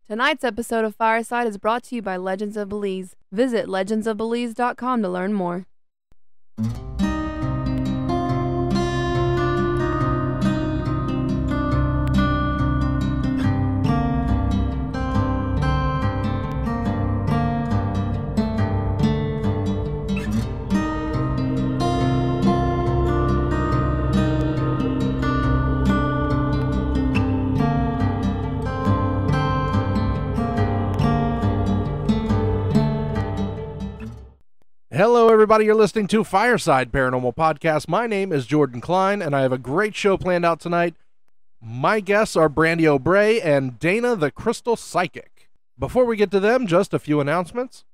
Tonight's episode of Fireside is brought to you by Legends of Belize. Visit legendsofbelize.com to learn more. Hello, everybody. You're listening to Fireside Paranormal Podcast. My name is Jordan Cline, and I have a great show planned out tonight. My guests are Brandy Obray and Daena the Crystal Psychic. Before we get to them, just a few announcements.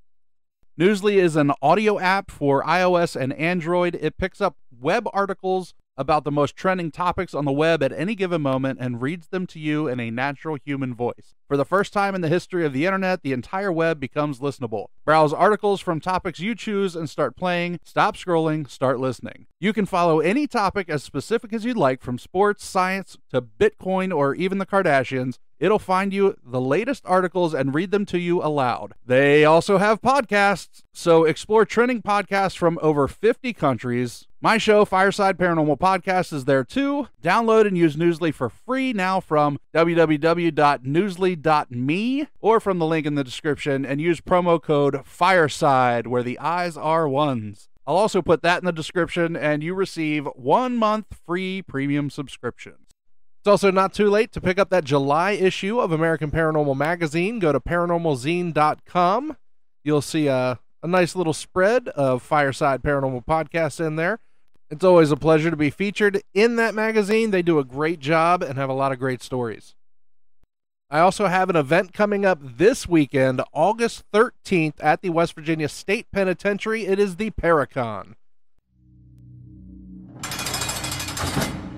Newsly is an audio app for iOS and Android. It picks up web articles about the most trending topics on the web at any given moment and reads them to you in a natural human voice. For the first time in the history of the internet, the entire web becomes listenable. Browse articles from topics you choose and start playing. Stop scrolling, start listening. You can follow any topic as specific as you'd like, from sports, science, to Bitcoin, or even the Kardashians. It'll find you the latest articles and read them to you aloud. They also have podcasts, so explore trending podcasts from over 50 countries. My show, Fireside Paranormal Podcast, is there too. Download and use Newsly for free now from www.newsly.me or from the link in the description, and use promo code FIRESIDE where the eyes are ones. I'll also put that in the description, and you receive 1 month free premium subscriptions. It's also not too late to pick up that July issue of American Paranormal Magazine. Go to paranormalzine.com. You'll see a nice little spread of Fireside Paranormal Podcasts in there. It's always a pleasure to be featured in that magazine. They do a great job and have a lot of great stories. I also have an event coming up this weekend, August 13th, at the West Virginia State Penitentiary. It is the Paracon.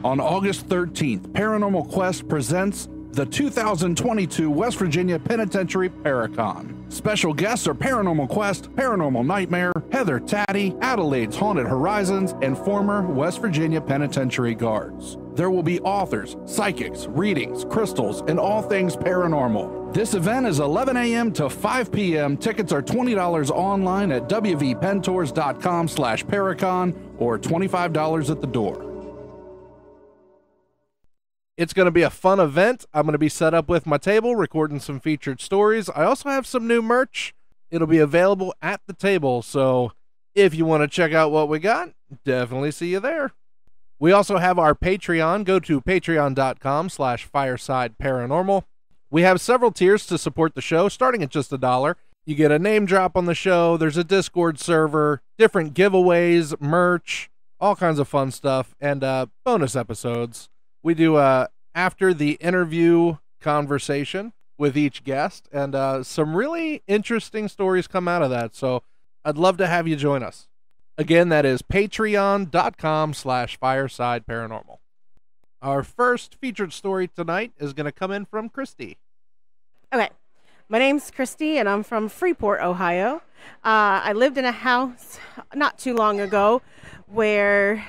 On August 13th, Paranormal Quest presents the 2022 West Virginia Penitentiary Paracon. Special guests are Paranormal Quest, Paranormal Nightmare, Heather Taddy, Adelaide's Haunted Horizons, and former West Virginia Penitentiary guards. There will be authors, psychics, readings, crystals, and all things paranormal. This event is 11 a.m. to 5 p.m. Tickets are $20 online at wvpentors.com/Paracon or $25 at the door. It's going to be a fun event. I'm going to be set up with my table, recording some featured stories. I also have some new merch. It'll be available at the table, so if you want to check out what we got, definitely see you there. We also have our Patreon. Go to patreon.com/Fireside Paranormal. We have several tiers to support the show, starting at just $1. You get a name drop on the show. There's a Discord server, different giveaways, merch, all kinds of fun stuff, and bonus episodes. We do after the interview conversation with each guest, and some really interesting stories come out of that. So I'd love to have you join us. Again, that is patreon.com/Fireside Paranormal. Our first featured story tonight is going to come in from Kristy. Okay. My name's Kristy, and I'm from Freeport, Ohio. I lived in a house not too long ago where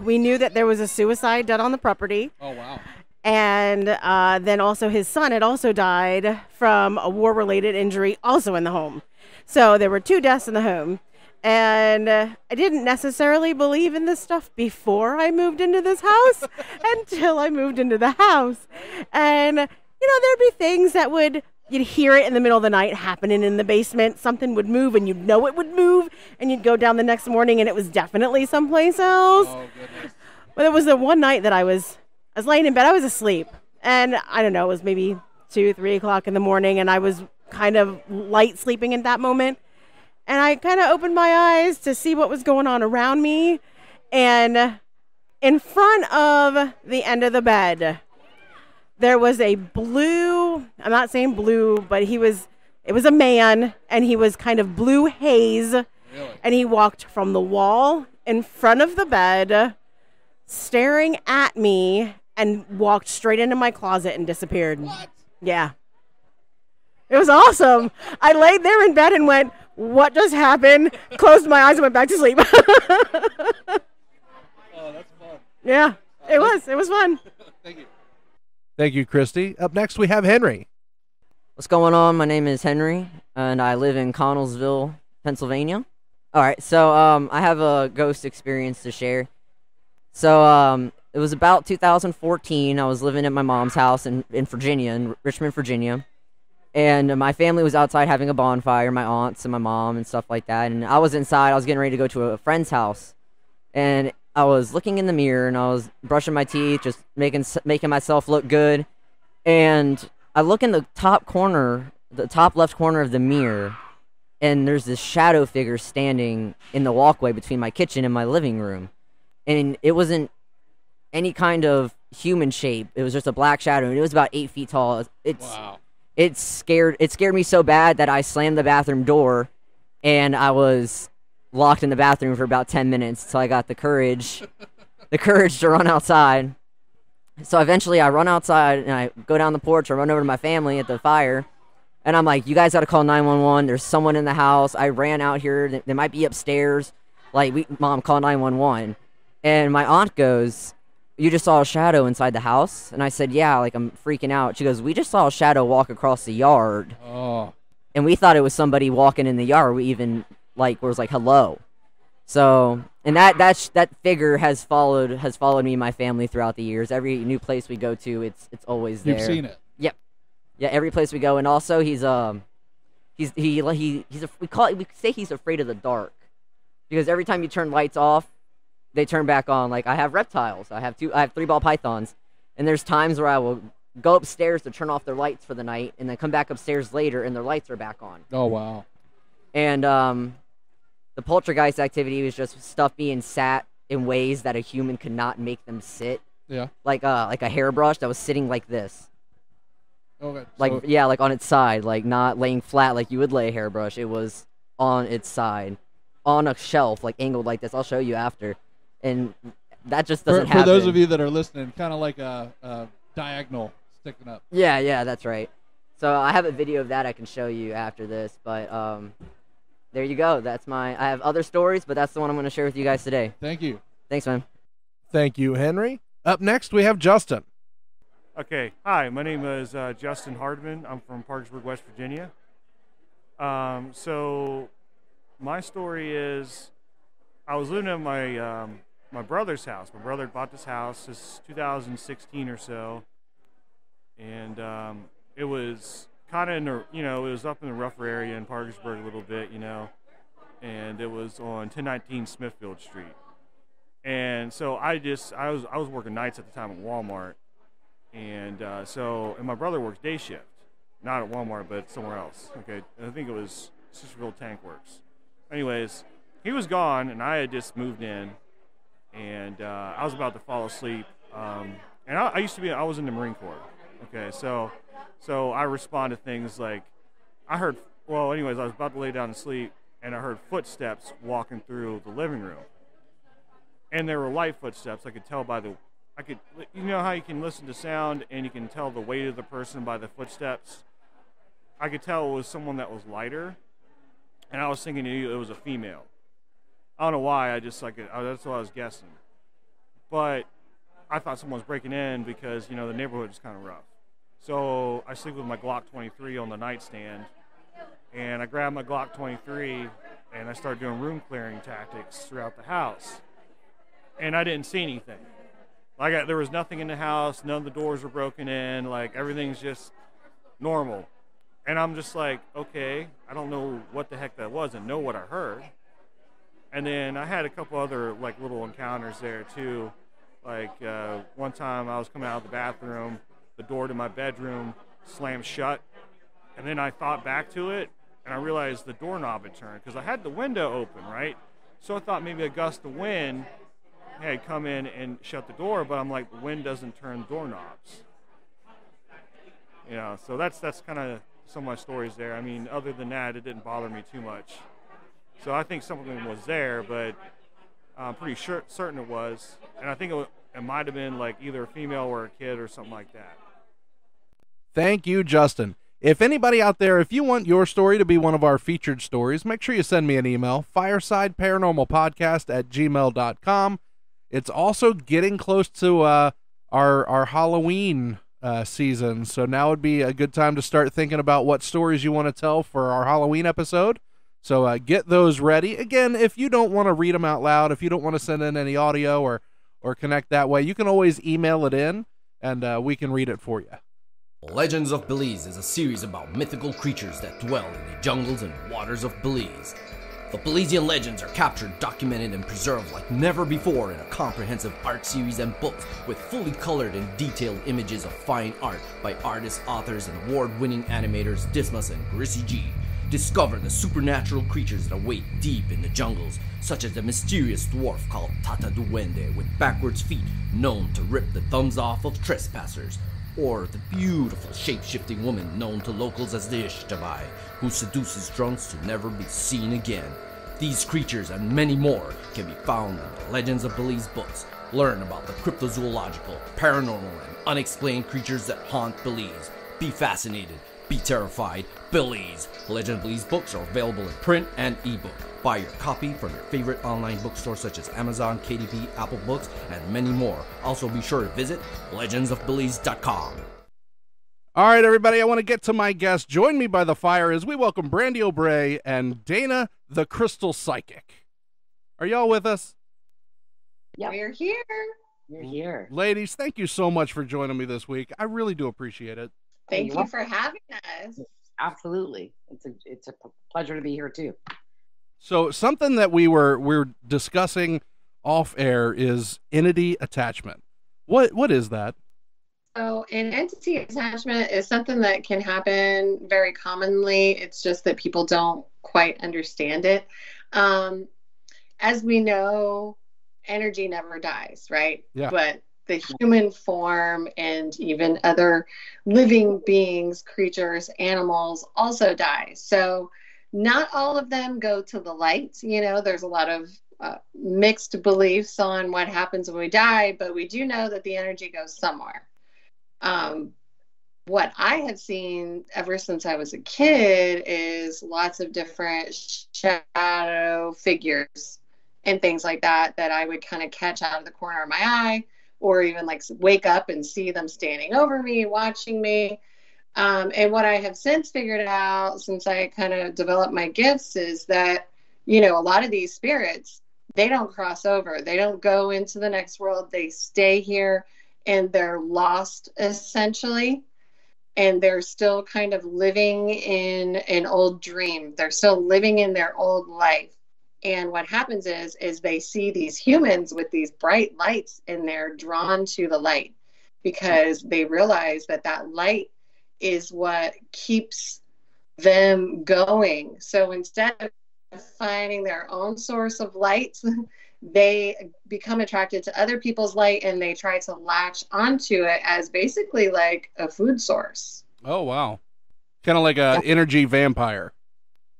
we knew that there was a suicide done on the property. Oh, wow. And then also his son had also died from a war-related injury also in the home. So there were 2 deaths in the home. And I didn't necessarily believe in this stuff before I moved into this house until I moved into the house. And, you know, there'd be things that you'd hear it in the middle of the night happening in the basement. Something would move and you'd know it would move. And you'd go down the next morning and it was definitely someplace else. Oh, goodness. But it was the one night that I was laying in bed. I was asleep. And I don't know, it was maybe 2, 3 o'clock in the morning. And I was kind of light sleeping at that moment. And I kind of opened my eyes to see what was going on around me. And in front of the end of the bed, there was a blue, I'm not saying blue, but it was a man, and he was kind of blue haze. Really? And he walked from the wall in front of the bed, staring at me, and walked straight into my closet and disappeared. What? Yeah. It was awesome. I laid there in bed and went, what just happened? Closed my eyes and went back to sleep. Oh, that's fun. Yeah, it was. It was fun. Thank you. Thank you, Kristy. Up next, we have Henry. What's going on? My name is Henry, and I live in Connellsville, Pennsylvania. All right, so I have a ghost experience to share. So it was about 2014. I was living at my mom's house in Virginia, in Richmond, Virginia. And my family was outside having a bonfire, my aunts and my mom and stuff like that. And I was inside. I was getting ready to go to a friend's house. And I was looking in the mirror, and I was brushing my teeth, just making myself look good. And I look in the top corner, the top left corner of the mirror, and there's this shadow figure standing in the walkway between my kitchen and my living room. And it wasn't any kind of human shape. It was just a black shadow, and it was about 8 feet tall. Wow. It scared me so bad that I slammed the bathroom door, and I was locked in the bathroom for about 10 minutes until I got the courage to run outside. So eventually I run outside, and I go down the porch. I run over to my family at the fire, and I'm like, you guys got to call 911. There's someone in the house. I ran out here. They might be upstairs. Mom, call 911. And my aunt goes, you just saw a shadow inside the house? And I said, yeah, I'm freaking out. She goes, we just saw a shadow walk across the yard. Oh. And we thought it was somebody walking in the yard. We even, was like, hello. So, and that figure has followed me and my family throughout the years. Every new place we go to, it's always there. You've seen it? Yep. Yeah, every place we go. And also, we say he's afraid of the dark. Because every time you turn lights off, they turn back on. I have reptiles. I have 3-ball pythons, and there's times where I will go upstairs to turn off their lights for the night, and then come back upstairs later, and their lights are back on. Oh wow! And the poltergeist activity was just stuff being sat in ways that a human could not make them sit. Yeah. Like a hairbrush that was sitting like this. Okay. On its side, not laying flat like you would lay a hairbrush. It was on its side, on a shelf, angled like this. I'll show you after. And that just doesn't happen. For those of you that are listening, kind of like a diagonal sticking up. Yeah, that's right. So I have a video of that I can show you after this. But there you go. I have other stories, but that's the one I'm going to share with you guys today. Thank you. Thanks, man. Thank you, Henry. Up next, we have Justin. Okay. Hi, my name is Justin Hardman. I'm from Parkersburg, West Virginia. So my story is I was living at my brother's house. My brother bought this house. This is 2016 or so, and it was kind of it was up in the rougher area in Parkersburg a little bit, and it was on 1019 Smithfield Street. And so I was working nights at the time at Walmart, and and my brother works day shift, not at Walmart but somewhere else. Okay, I think it was Sisterville Tank Works. Anyways, he was gone, and I had just moved in. And I was about to fall asleep. And I was in the Marine Corps. Okay, so I respond to things like, I was about to lay down to sleep, and I heard footsteps walking through the living room. And there were light footsteps. I could tell you know how you can listen to sound and you can tell the weight of the person by the footsteps? I could tell it was someone that was lighter, and I was thinking it was a female. I don't know why. That's what I was guessing. But I thought someone was breaking in because, the neighborhood is kind of rough. So I sleep with my Glock 23 on the nightstand, and I grabbed my Glock 23, and I started doing room clearing tactics throughout the house. And I didn't see anything. There was nothing in the house. None of the doors were broken in. Everything's just normal. And I'm just like, okay, I don't know what the heck that was and know what I heard. And then I had a couple other little encounters there too. One time I was coming out of the bathroom, the door to my bedroom slammed shut, and then I thought back to it, and I realized the doorknob had turned because I had the window open, right? So I thought maybe a gust of wind had come in and shut the door, but I'm like, the wind doesn't turn doorknobs. So that's kind of some of my stories there. I mean, other than that, it didn't bother me too much. So I think something was there, but I'm pretty certain it was. And I think it might have been either a female or a kid or something like that. Thank you, Justin. If anybody out there, if you want your story to be one of our featured stories, make sure you send me an email, firesideparanormalpodcast@gmail.com. It's also getting close to our Halloween season. So now would be a good time to start thinking about what stories you want to tell for our Halloween episode. So get those ready. Again, if you don't want to read them out loud, if you don't want to send in any audio or connect that way, you can always email it in, and we can read it for you. Legends of Belize is a series about mythical creatures that dwell in the jungles and waters of Belize. The Belizean legends are captured, documented, and preserved like never before in a comprehensive art series and books with fully colored and detailed images of fine art by artists, authors, and award-winning animators Dismas and Kristy G. Discover the supernatural creatures that await deep in the jungles, such as the mysterious dwarf called Tata Duende with backwards feet known to rip the thumbs off of trespassers, or the beautiful shape-shifting woman known to locals as the Ishtabai, who seduces drunks to never be seen again. These creatures and many more can be found in the Legends of Belize books. Learn about the cryptozoological, paranormal, and unexplained creatures that haunt Belize. Be fascinated, be terrified, Belize. Legend of Belize books are available in print and ebook. Buy your copy from your favorite online bookstore such as Amazon, KDP, Apple Books, and many more. Also be sure to visit legendsofbelize.com. All right, everybody, I want to get to my guest. Join me by the fire as we welcome Brandy Obray and Daena, the Crystal Psychic. Are y'all with us? Yep. We're here. You're here. Ladies, thank you so much for joining me this week. I really do appreciate it. Thank you for having us. Absolutely. It's a pleasure to be here too. So something that we're discussing off air is entity attachment. What is that? So an entity attachment is something that can happen very commonly. It's just that people don't quite understand it. As we know, energy never dies, right? Yeah. But the human form and even other living beings, creatures, animals also die. So not all of them go to the light. You know, there's a lot of mixed beliefs on what happens when we die, but we do know that the energy goes somewhere. What I have seen ever since I was a kid is lots of different shadow figures and things like that I would kind of catch out of the corner of my eye, or even like wake up and see them standing over me, watching me. And what I have since figured out, since I kind of developed my gifts, is that, you know, a lot of these spirits, they don't cross over. They don't go into the next world. They stay here and they're lost essentially. And they're still kind of living in an old dream. They're still living in their old life. And what happens is they see these humans with these bright lights and they're drawn to the light because they realize that that light is what keeps them going. So instead of finding their own source of light, they become attracted to other people's light and they try to latch onto it as basically like a food source. Oh, wow. Kind of like a energy vampire.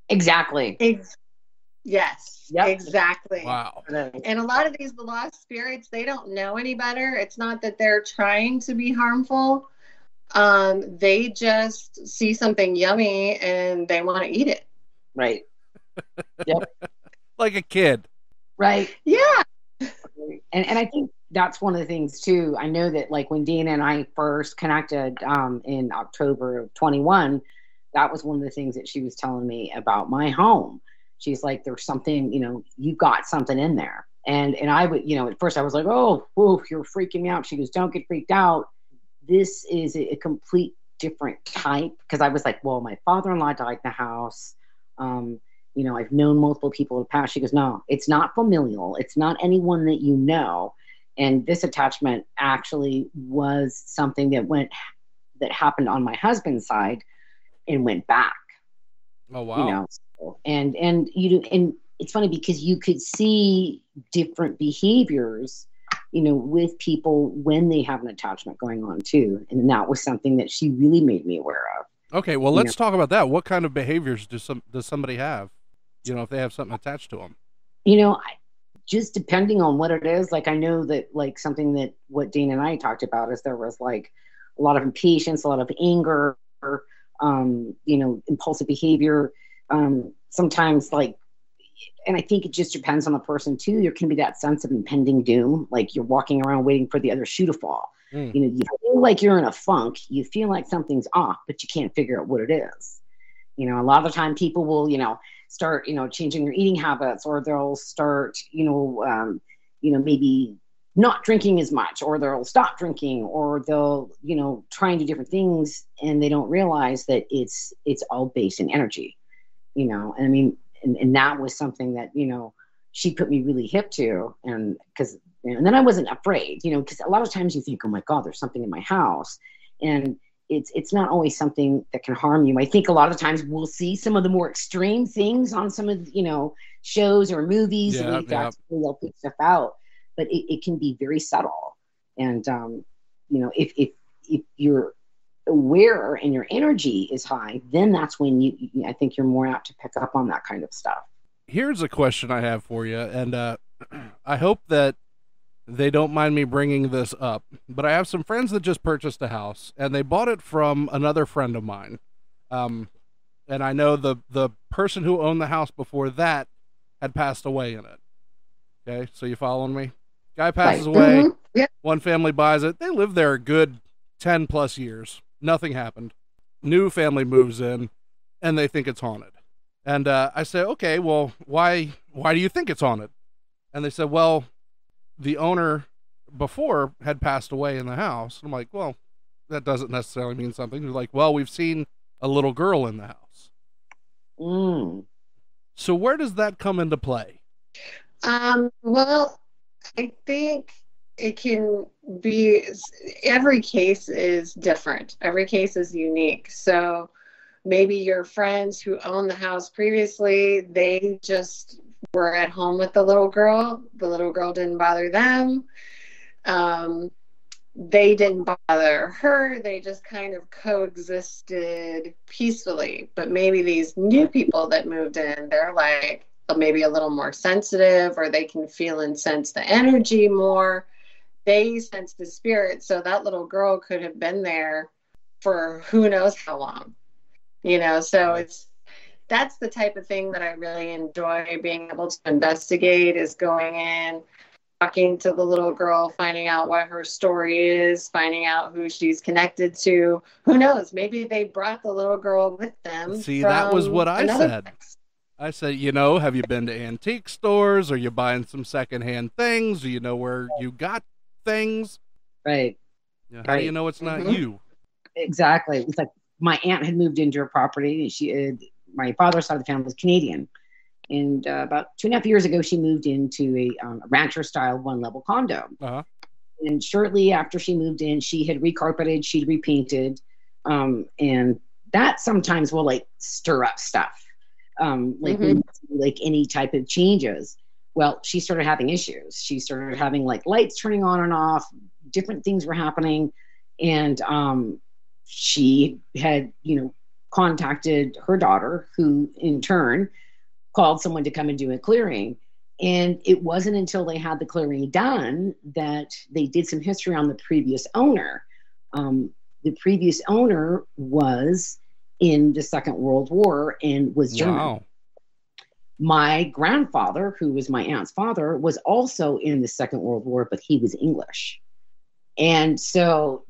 Exactly. Yes, yep. Exactly. Wow. And a lot of these lost spirits, they don't know any better. It's not that they're trying to be harmful. They just see something yummy and they want to eat it. Right. Yep. Like a kid. Right. Yeah. And I think that's one of the things too. I know that like when Daena and I first connected in October of 21, that was one of the things that she was telling me about my home. She's like, there's something, you know, you got something in there. And I would, you know, at first I was like, oh, you're freaking me out. She goes, don't get freaked out. This is a complete different type. Because I was like, well, my father-in-law died in the house. You know, I've known multiple people in the past. She goes, no, it's not familial. It's not anyone that you know. And this attachment actually was something that happened on my husband's side and went back. Oh, wow. You know, and you do, and it's funny because you could see different behaviors, you know, with people when they have an attachment going on too. And that was something that she really made me aware of. Okay, well, let's talk about that. What kind of behaviors does somebody have? You know, if they have something attached to them. You know, just depending on what it is. Like I know that like something that what Daena and I talked about is there was like a lot of impatience, a lot of anger, you know, impulsive behavior. Sometimes like and I think it just depends on the person too. There can be that sense of impending doom, like you're walking around waiting for the other shoe to fall. You know, you feel like you're in a funk. You feel like something's off, but you can't figure out what it is. You know, a lot of the time people will, you know, start, you know, changing their eating habits, or they'll start, maybe not drinking as much, or they'll stop drinking, or they'll, you know, try and do different things, and they don't realize that it's all based in energy, you know. And I mean, and that was something that, you know, she put me really hip to, and because, and then I wasn't afraid, you know, because a lot of times you think, oh my God, there's something in my house, and it's not always something that can harm you. I think a lot of times we'll see some of the more extreme things on some of the, you know, shows or movies, and they'll put stuff out, but it can be very subtle. And you know, if you're aware and your energy is high, then that's when I think you're more apt to pick up on that kind of stuff. Here's a question I have for you, and I hope that they don't mind me bringing this up, but I have some friends that just purchased a house, and they bought it from another friend of mine. And I know the person who owned the house before that had passed away in it. Okay, so you following me? Guy passes away, one family buys it, they live there a good 10 plus years. Nothing happened. New family moves in, and they think it's haunted. And I say, okay, well, why do you think it's haunted? And they said, well, the owner before had passed away in the house. I'm like, well, that doesn't necessarily mean something. They're like, well, we've seen a little girl in the house. So where does that come into play? Well, I think it can be, every case is different. Every case is unique. So maybe your friends who owned the house previously, they just were at home with the little girl. The little girl didn't bother them. They didn't bother her. They just kind of coexisted peacefully. But maybe these new people that moved in, they're like maybe a little more sensitive, or they can feel and sense the energy more. They sense the spirit. So that little girl could have been there for who knows how long, you know. So that's the type of thing that I really enjoy being able to investigate, is going in, talking to the little girl, finding out what her story is, finding out who she's connected to. Who knows? Maybe they brought the little girl with them. See, that was what I said. Place. I said, you know, have you been to antique stores? Are you buying some secondhand things? Do you know where you got things? Right. Yeah, how do you know it's not you? Exactly. It's like my aunt had moved into her property. My father's side of the family was Canadian. And about 2.5 years ago, she moved into a rancher-style one-level condo. And shortly after she moved in, she had recarpeted, she'd repainted. And that sometimes will, like, stir up stuff. Like any type of changes. Well, she started having issues. She started having, like, lights turning on and off. Different things were happening. And she had, you know, contacted her daughter, who in turn called someone to come and do a clearing. And it wasn't until they had the clearing done that they did some history on the previous owner. The previous owner was in the Second World War and was German. Wow. My grandfather, who was my aunt's father, was also in the Second World War, but he was English. And so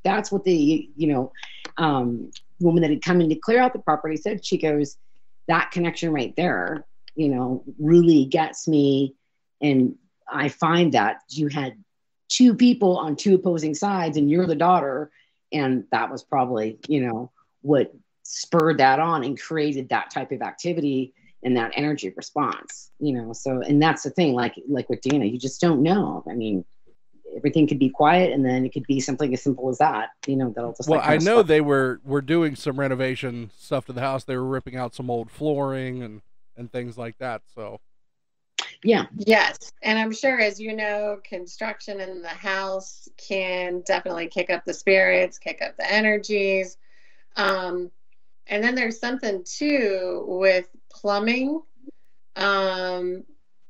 that's what the, you know, woman that had come in to clear out the property said. She goes, that connection right there, you know, really gets me. And I find that you had two people on two opposing sides, and you're the daughter. And that was probably, you know, what spurred that on and created that type of activity and that energy response, you know. So, and that's the thing, like with Daena, you just don't know. I mean, everything could be quiet, and then it could be something as simple as that, you know. That'll just, well, I know they were doing some renovation stuff to the house. They were ripping out some old flooring and things like that. So yeah. Yes. And I'm sure, as you know, construction in the house can definitely kick up the spirits, kick up the energies. And then there's something too with plumbing,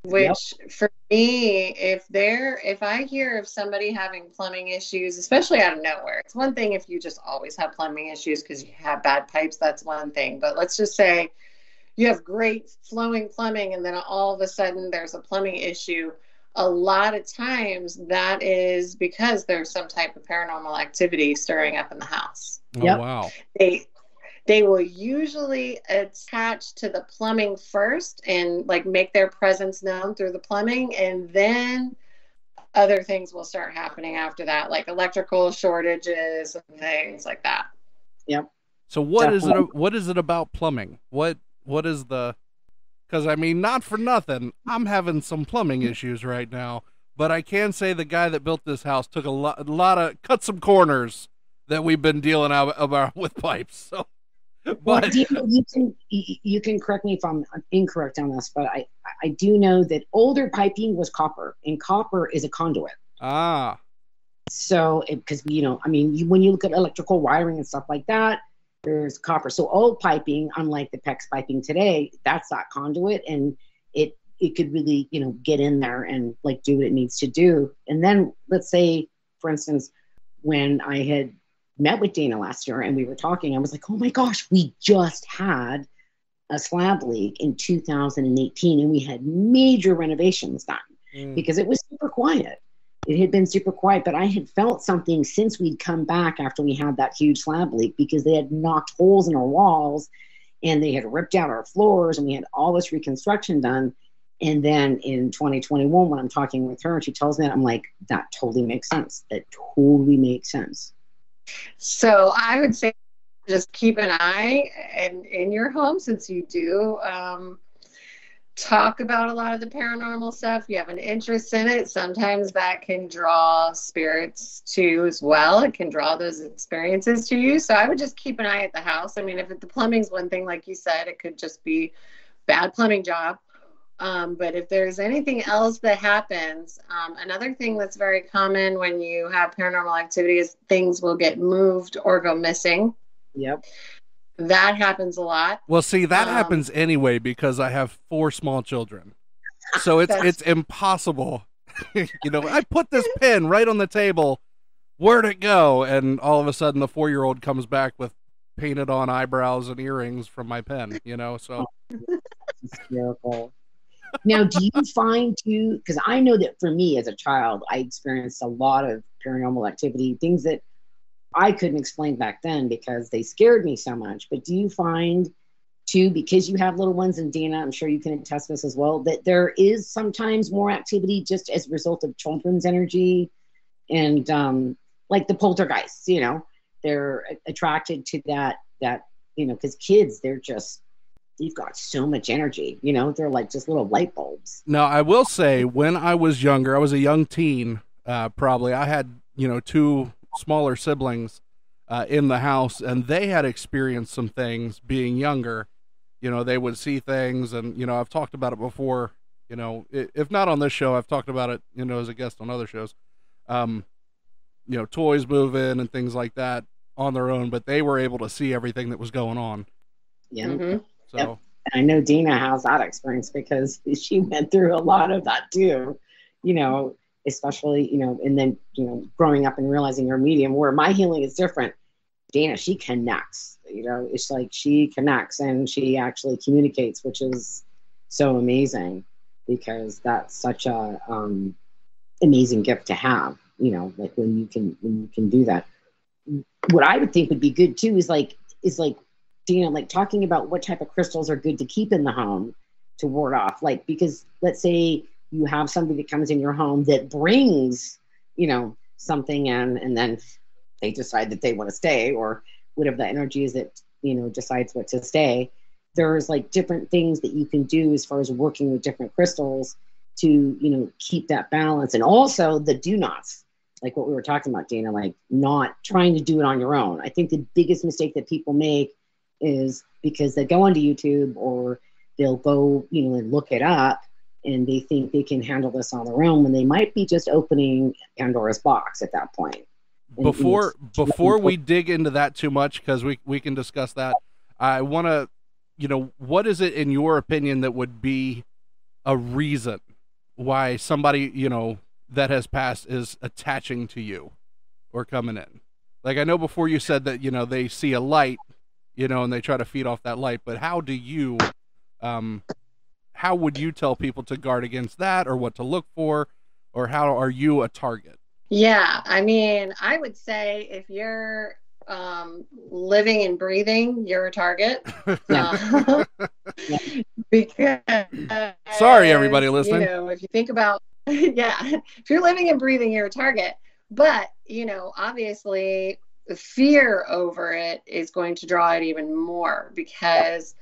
which for me, if I hear of somebody having plumbing issues, especially out of nowhere, it's one thing if you just always have plumbing issues because you have bad pipes, that's one thing. But let's just say you have great flowing plumbing and then all of a sudden there's a plumbing issue, a lot of times that is because there's some type of paranormal activity stirring up in the house. Oh, wow. They will usually attach to the plumbing first and like make their presence known through the plumbing, and then other things will start happening after that, like electrical shortages and things like that. Yep. So what is it about plumbing? What is the, because I mean, not for nothing, I'm having some plumbing issues right now, but I can say the guy that built this house took a lot of, cut some corners that we've been dealing about with pipes. So, but you can correct me if I'm incorrect on this, but I do know that older piping was copper, and copper is a conduit. Ah. So, because I mean, when you look at electrical wiring and stuff like that, there's copper. So old piping, unlike the PEX piping today, that's that conduit, and it could really get in there and like do what it needs to do. And then let's say, for instance, when I had met with Daena last year and we were talking, I was like, oh my gosh, we just had a slab leak in 2018 and we had major renovations done because it was super quiet. It had been super quiet, but I had felt something since we'd come back after we had that huge slab leak, because they had knocked holes in our walls and they had ripped out our floors and we had all this reconstruction done. And then in 2021, when I'm talking with her, she tells me that, I'm like, that totally makes sense. That totally makes sense. So I would say just keep an eye in your home, since you do talk about a lot of the paranormal stuff. You have an interest in it. Sometimes that can draw spirits to you as well. It can draw those experiences to you. So I would just keep an eye at the house. I mean, if the plumbing's one thing, like you said, it could just be bad plumbing job. But if there's anything else that happens, another thing that's very common when you have paranormal activity is things will get moved or go missing. Yep. That happens a lot. Well, see, that happens anyway because I have 4 small children. So it's impossible. I put this pen right on the table. Where'd it go? And all of a sudden the 4-year-old comes back with painted on eyebrows and earrings from my pen, so. Hysterical. Now, do you find too, because I know that for me as a child, I experienced a lot of paranormal activity, things that I couldn't explain back then because they scared me so much. But do you find too, because you have little ones, and Daena, I'm sure you can attest this as well, that there is sometimes more activity just as a result of children's energy and like the poltergeists, they're attracted to that, because kids, they've got so much energy, they're like just little light bulbs. Now, I will say, when I was younger, I was a young teen, probably. I had, 2 smaller siblings in the house, and they had experienced some things being younger. They would see things, and, I've talked about it before, if not on this show, I've talked about it, as a guest on other shows. Toys moving and things like that on their own, but they were able to see everything that was going on. Yeah. Mm-hmm. So yep. I know Daena has that experience because she went through a lot of that too, especially, and then, growing up and realizing your medium, where my healing is different. Daena, she connects, it's like she connects and she actually communicates, which is so amazing because that's such a amazing gift to have, like when you can do that. What I would think would be good too is like Daena, like talking about what type of crystals are good to keep in the home to ward off, because let's say you have somebody that comes in your home that brings, something in, and then they decide that they want to stay, or whatever the energy is that, decides what to stay. There's like different things that you can do as far as working with different crystals to, keep that balance. And also the do nots, like what we were talking about, Daena, like not trying to do it on your own. I think the biggest mistake that people make is because they go onto YouTube or they'll go, and look it up, and they think they can handle this on their own when they might be just opening Pandora's box at that point. Before we dig into that too much, because we can discuss that, I want to, what is it in your opinion that would be a reason why somebody, that has passed is attaching to you or coming in? Like, I know before you said that, they see a light, and they try to feed off that light, but how do you how would you tell people to guard against that, or what to look for, or how are you a target? Yeah, I mean, I would say if you're living and breathing, you're a target. Because sorry, everybody listening. You know, if you think about, yeah, if you're living and breathing, you're a target. But, you know, obviously the fear over it is going to draw it even more, because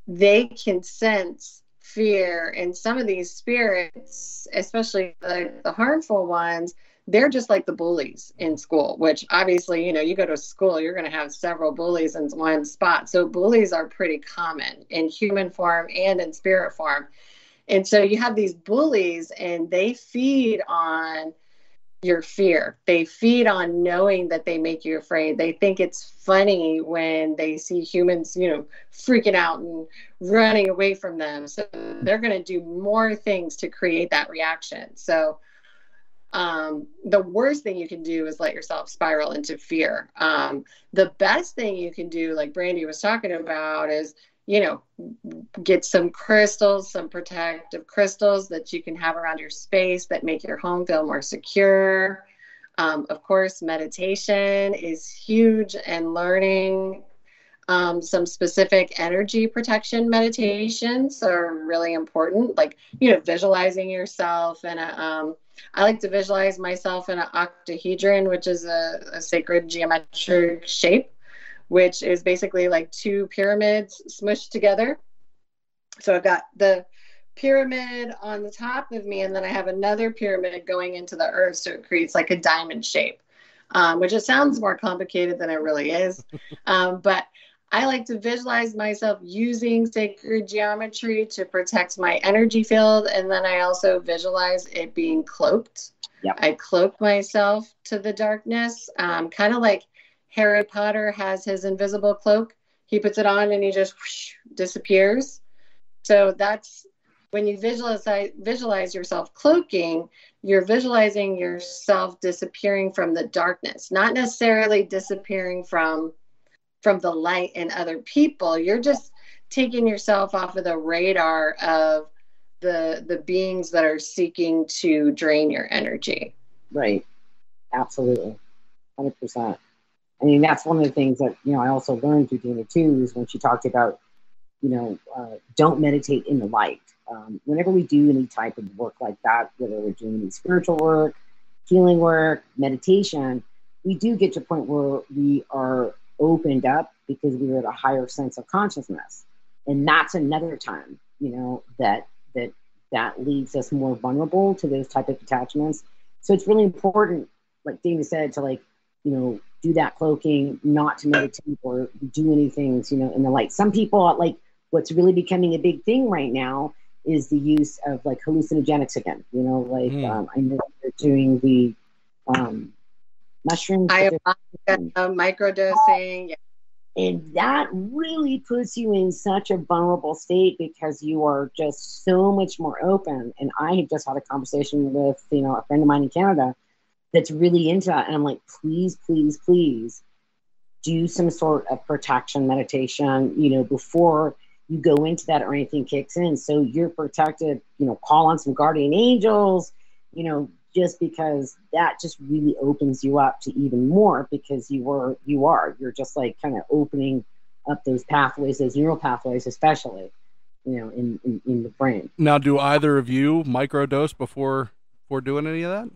they can sense fear. And some of these spirits, especially the harmful ones, they're just like the bullies in school, which obviously, you know, you go to school, you're going to have several bullies in one spot. So bullies are pretty common in human form and in spirit form. And so you have these bullies, and they feed on your fear. They feed on knowing that they make you afraid. They think it's funny when they see humans, you know, freaking out and running away from them. So they're going to do more things to create that reaction. So the worst thing you can do is let yourself spiral into fear. The best thing you can do, like Brandy was talking about, is, you know, get some crystals, some protective crystals that you can have around your space that make your home feel more secure. Of course, meditation is huge, and learning some specific energy protection meditations are really important. Like, you know, visualizing yourself in I like to visualize myself in an octahedron, which is a sacred geometric shape, which is basically like two pyramids smushed together. So I've got the pyramid on the top of me, and then I have another pyramid going into the earth. So it creates like a diamond shape, which it sounds more complicated than it really is. But I like to visualize myself using sacred geometry to protect my energy field. And then I also visualize it being cloaked. Yep. I cloak myself to the darkness, kind of like Harry Potter has his invisible cloak. He puts it on and he just whoosh, disappears. So that's when you visualize yourself cloaking, you're visualizing yourself disappearing from the darkness, not necessarily disappearing from the light and other people. You're just taking yourself off of the radar of the beings that are seeking to drain your energy. Right. Absolutely. 100%. I mean, that's one of the things that, you know, I also learned through Daena too, is when she talked about, you know, don't meditate in the light. Whenever we do any type of work like that, whether we're doing any spiritual work, healing work, meditation, we do get to a point where we are opened up because we are at a higher sense of consciousness. And that's another time, you know, that leaves us more vulnerable to those type of attachments. So it's really important, like Daena said, to, like, you know, do that cloaking, not to meditate or do anything, you know, in the light. Some people, like, what's really becoming a big thing right now is the use of, like, hallucinogenics again. You know, like I know they're doing the mushrooms, microdosing. Yeah. And that really puts you in such a vulnerable state because you are just so much more open. And I have just had a conversation with, you know, a friend of mine in Canada that's really into that. And I'm like, please, please, please do some sort of protection meditation, you know, before you go into that or anything kicks in. So you're protected, you know, call on some guardian angels, you know, just because that just really opens you up to even more, because you're just like kind of opening up those pathways, those neural pathways, especially, you know, in the brain. Now, do either of you microdose before doing any of that?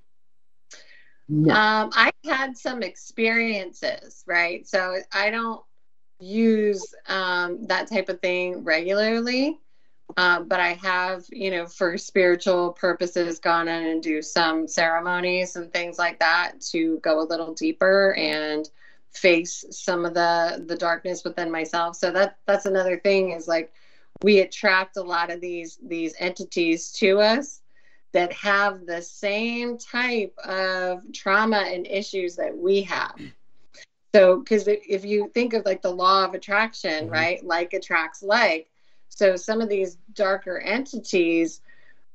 No. I had some experiences, right? So I don't use that type of thing regularly. But I have, you know, for spiritual purposes, gone in and do some ceremonies and things like that to go a little deeper and face some of the darkness within myself. So that's another thing, is like we attract a lot of these entities to us that have the same type of trauma and issues that we have. So, because if you think of like the law of attraction, right? Like attracts like. So some of these darker entities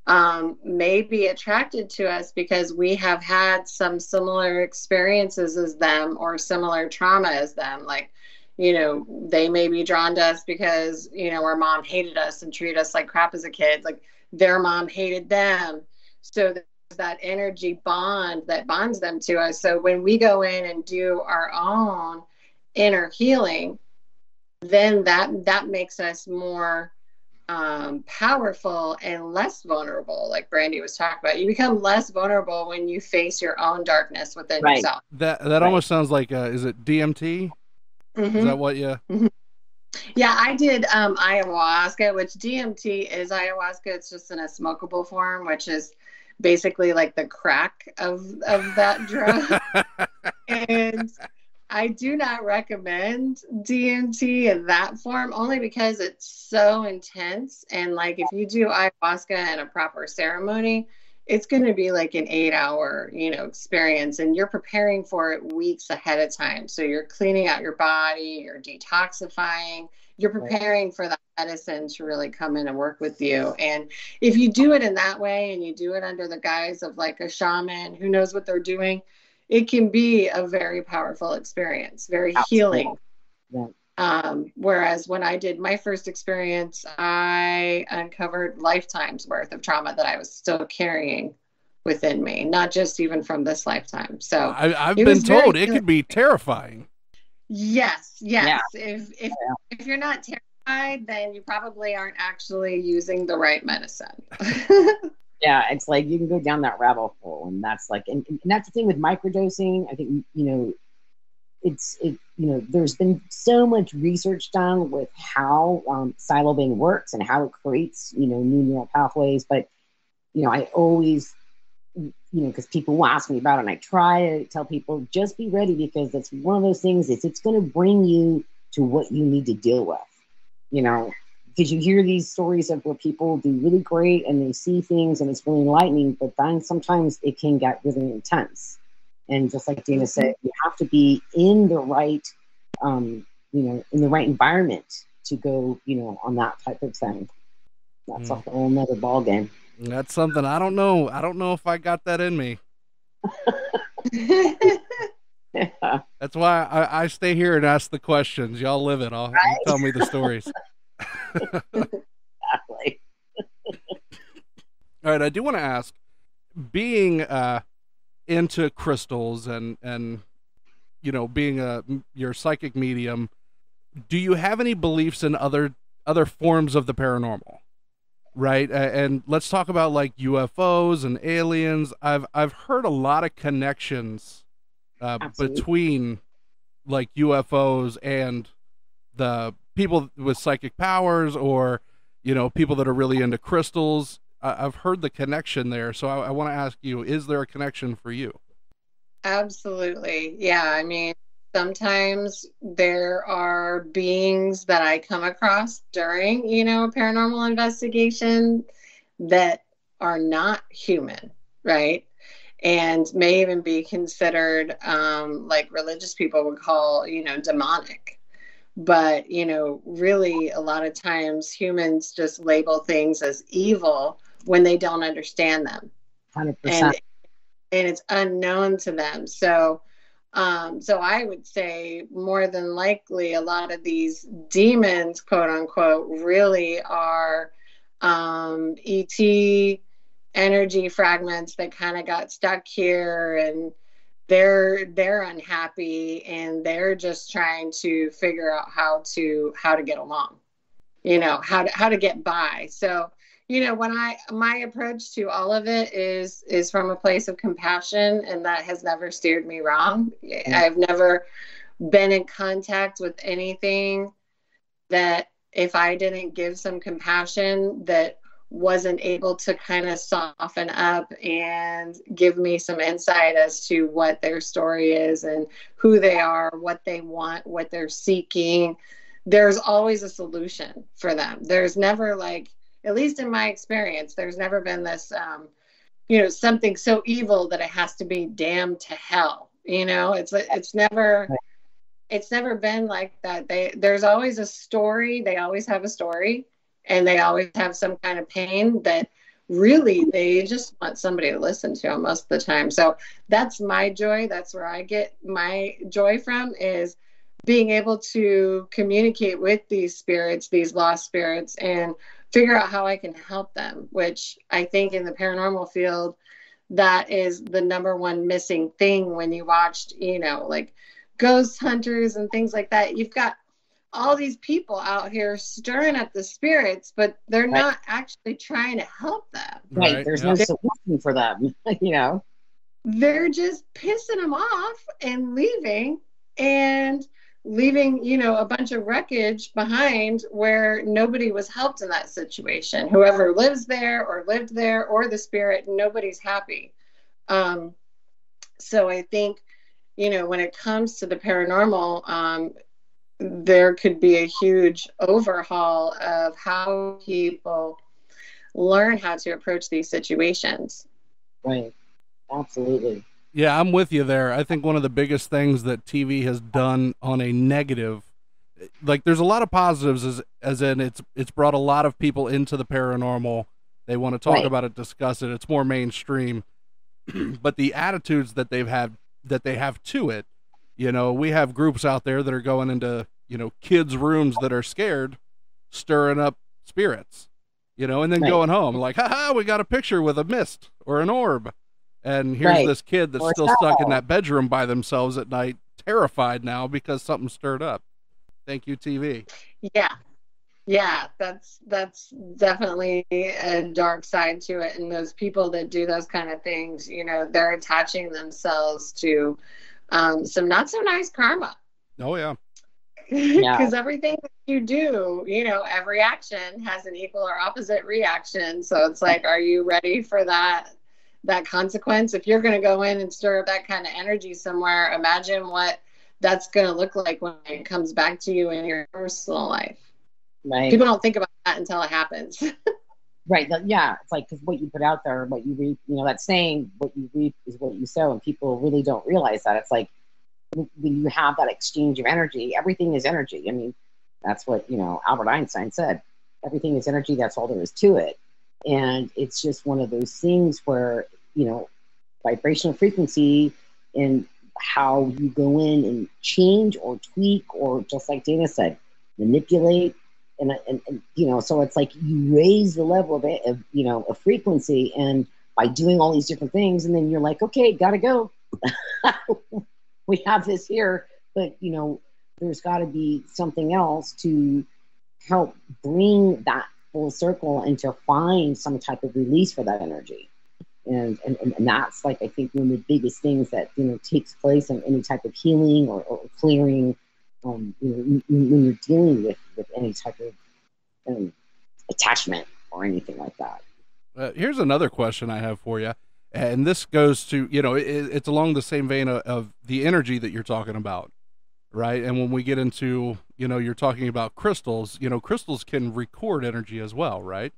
may be attracted to us because we have had some similar experiences as them or similar trauma as them. Like, they may be drawn to us because, our mom hated us and treated us like crap as a kid. Like their mom hated them. So there's that energy bond that bonds them to us. So when we go in and do our own inner healing, then that makes us more powerful and less vulnerable. Like Brandy was talking about, you become less vulnerable when you face your own darkness within yourself. That almost sounds like is it DMT? Mm-hmm. Is that what you? Mm-hmm. Yeah, I did ayahuasca, which DMT is ayahuasca. It's just in a smokable form, which is basically like the crack of that drug. And I do not recommend DMT in that form, only because it's so intense. And like if you do ayahuasca in a proper ceremony, it's going to be like an 8-hour, experience, and you're preparing for it weeks ahead of time. So you're cleaning out your body, you're detoxifying, you're preparing for that medicine to really come in and work with you. And if you do it in that way, and you do it under the guise of like a shaman who knows what they're doing, it can be a very powerful experience, very healing. Yeah. Whereas when I did my first experience, I uncovered lifetimes worth of trauma that I was still carrying within me, not just even from this lifetime. So I've been told it could be terrifying. Yes. Yeah. If you're not terrified, then you probably aren't actually using the right medicine. Yeah, it's like you can go down that rabbit hole, and that's like, and that's the thing with microdosing. I think there's been so much research done with how psilocybin works and how it creates new neural pathways. But I always because people will ask me about it, and I try to tell people just be ready, because it's one of those things. It's going to bring you to what you need to deal with. Because you hear these stories of where people do really great and they see things and it's really enlightening, but then sometimes it can get really intense. And just like Daena said, you have to be in the right, in the right environment to go, on that type of thing. That's a whole nother ball game. That's something I don't know. I don't know if I got that in me. Yeah. That's why I stay here and ask the questions. Y'all live it. You tell me the stories. Exactly. All right, I do want to ask, being into crystals and being your psychic medium, do you have any beliefs in other forms of the paranormal? Right, and let's talk about like UFOs and aliens. I've heard a lot of connections between like UFOs and the people with psychic powers, or people that are really into crystals. I've heard the connection there, so I want to ask you, is there a connection for you? Absolutely. Yeah, I mean, sometimes there are beings that I come across during a paranormal investigation that are not human, right? And may even be considered like religious people would call demonic. But, really a lot of times humans just label things as evil when they don't understand them. 100%. And it's unknown to them. So I would say more than likely a lot of these demons, quote unquote, really are ET energy fragments that kind of got stuck here, and they're unhappy, and they're just trying to figure out how to get along, how to get by. So, when my approach to all of it is from a place of compassion, and that has never steered me wrong. I've never been in contact with anything that if I didn't give some compassion, that wasn't able to kind of soften up and give me some insight as to what their story is and who they are, what they want, what they're seeking. There's always a solution for them. There's never, like, at least in my experience, there's never been this, something so evil that it has to be damned to hell. It's never been like that. There's always a story. They always have a story. And they always have some kind of pain that really they just want somebody to listen to them most of the time. So that's my joy. That's where I get my joy from, is being able to communicate with these spirits, these lost spirits, and figure out how I can help them, which I think in the paranormal field, that is the number one missing thing when you watched, like ghost hunters and things like that. You've got all these people out here stirring up the spirits, but they're not actually trying to help them. Right. There's no solution for them, They're just pissing them off and leaving a bunch of wreckage behind where nobody was helped in that situation. Whoever lives there or lived there or the spirit, nobody's happy. So I think, when it comes to the paranormal, there could be a huge overhaul of how people learn how to approach these situations. Right. Absolutely. Yeah, I'm with you there. I think one of the biggest things that TV has done on a negative, like there's a lot of positives as in it's brought a lot of people into the paranormal. They want to talk about it, discuss it. It's more mainstream. But the attitudes that they have to it, we have groups out there that are going into, kids' rooms that are scared, stirring up spirits, and then going home like, haha, we got a picture with a mist or an orb. And here's this kid that's still stuck in that bedroom by themselves at night, terrified now because something stirred up. Thank you, TV. Yeah, that's definitely a dark side to it. And those people that do those kind of things, they're attaching themselves to some not so nice karma. Oh, yeah. Because everything that you do, every action has an equal or opposite reaction. So it's like, are you ready for that consequence? If you're going to go in and stir up that kind of energy somewhere, imagine what that's going to look like when it comes back to you in your personal life. Right. People don't think about that until it happens. Right. Yeah. It's like, because what you put out there, what you reap, that saying, what you reap is what you sow. And people really don't realize that. It's like, when you have that exchange of energy, everything is energy. I mean, that's what, Albert Einstein said. Everything is energy. That's all there is to it. And it's just one of those things where, vibrational frequency and how you go in and change or tweak, or just like Daena said, manipulate. And so it's like you raise the level of frequency, and by doing all these different things, and then you're like, okay, gotta go. We have this here, but there's got to be something else to help bring that full circle and to find some type of release for that energy. And that's like, I think one of the biggest things that, takes place in any type of healing or clearing, when you're dealing with any type of attachment or anything like that. Here's another question I have for you. And this goes to, it's along the same vein of the energy that you're talking about, right? And when we get into, you're talking about crystals, crystals can record energy as well, right?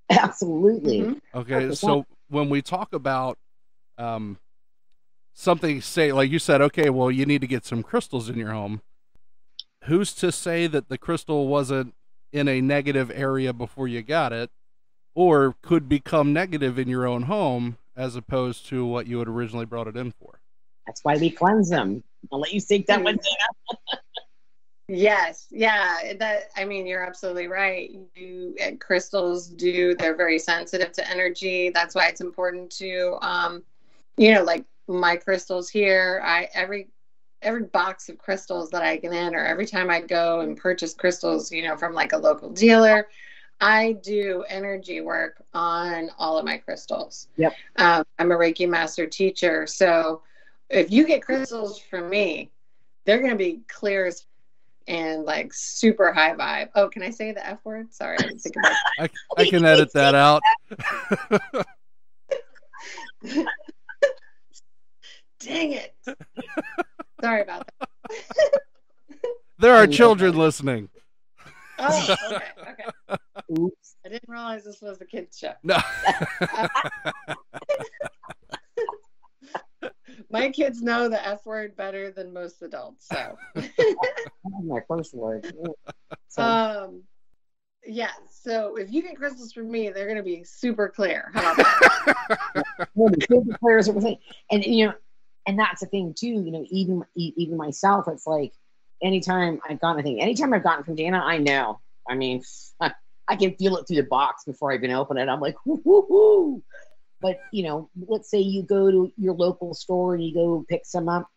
Absolutely. Mm-hmm. Okay, 100%. So when we talk about something, say, like you said, okay, well, you need to get some crystals in your home. Who's to say that the crystal wasn't in a negative area before you got it, or could become negative in your own home as opposed to what you had originally brought it in for? That's why we cleanse them. I'll let you take that one, Daena. Yes. Yeah. You're absolutely right. Crystals they're very sensitive to energy. That's why it's important to, like my crystals here, every box of crystals that I get in, or every time I go and purchase crystals, from like a local dealer, I do energy work on all of my crystals. Yep. I'm a Reiki master teacher. So if you get crystals from me, they're going to be clear as and like super high vibe. Oh, can I say the F word? Sorry, I didn't think about it. I can edit that out. Dang it. Sorry about that. There are children listening. Oh, okay. Oops. I didn't realize this was a kid's show. No. My kids know the F word better than most adults, so. That's my first word. Yeah, so if you get crystals from me, they're going to be super clear. How about that? Super clear as everything. And, and that's the thing too, even myself, it's like, anytime I've gotten from Daena, I know. I mean, I can feel it through the box before I even open it. I'm like, whoo, whoo, whoo. But, let's say you go to your local store and you go pick some up.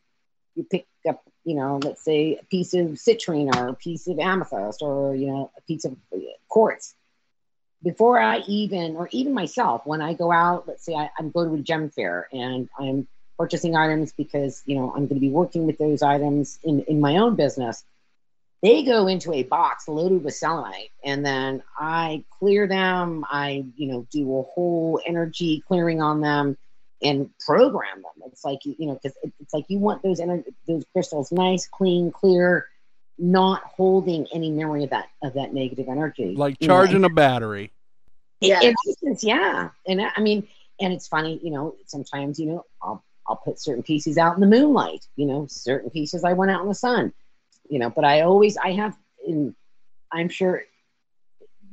You pick up, let's say a piece of citrine or a piece of amethyst or, a piece of quartz. Before I even myself, when I go out, let's say I'm going to a gem fair and I'm purchasing items because, I'm going to be working with those items in my own business. They go into a box loaded with selenite, and then I clear them. I, do a whole energy clearing on them and program them. It's like, because it's like you want those crystals nice, clean, clear, not holding any memory of that negative energy. Like charging a battery. In essence, yeah. And I mean, and it's funny, sometimes, I'll put certain pieces out in the moonlight, certain pieces I want out in the sun. But I'm sure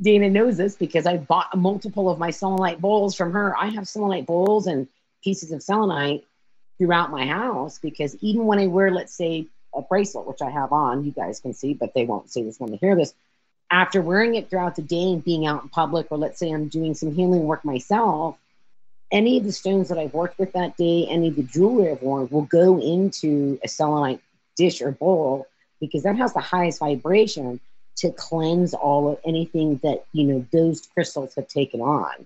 Daena knows this because I bought multiple of my selenite bowls from her. I have selenite bowls and pieces of selenite throughout my house because even when I wear, let's say, a bracelet, which I have on, you guys can see, but they won't see this when they hear this. After wearing it throughout the day and being out in public, or let's say I'm doing some healing work myself, any of the stones that I've worked with that day, any of the jewelry I've worn will go into a selenite dish or bowl, because that has the highest vibration to cleanse all of anything that, those crystals have taken on,